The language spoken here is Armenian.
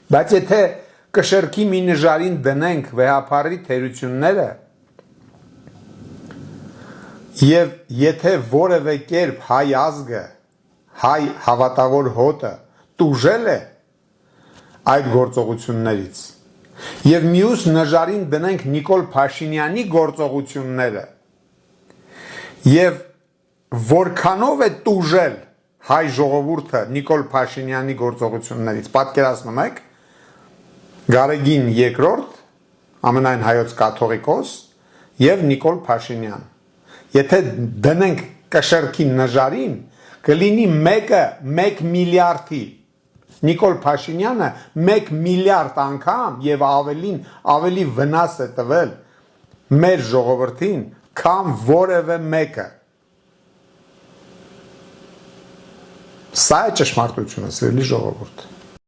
Բայց եթե կշեռքի մի նժարին դնենք վեհապարի թերությունները եւ եթե որևէ կերպ հայ ազգը, հայ հավատավոր հոտը տուժել է այդ գործողություններից եւ մյուս նժարին դնենք Նիկոլ Փաշինյանի գործողությունները եւ որքանով է տուժել հայ ժողովուրդը Նիկոլ Փաշինյանի գործողություններից, պատկերացնում եք, Գարեգին II, ամենայն հայոց կաթողիկոս եւ Նիկոլ Փաշինյան։ Եթե դնենք կշեռքի նժարին, կլինի մեկը 1 միլիարդի, Նիկոլ Փաշինյանը 1 միլիարդ անգամ եւ ավելի վնաս է տվել մեր ժողովրդին, քան որևէ մեկը։ Սա է ճշմարտությունը, սիրելի ժողովուրդ։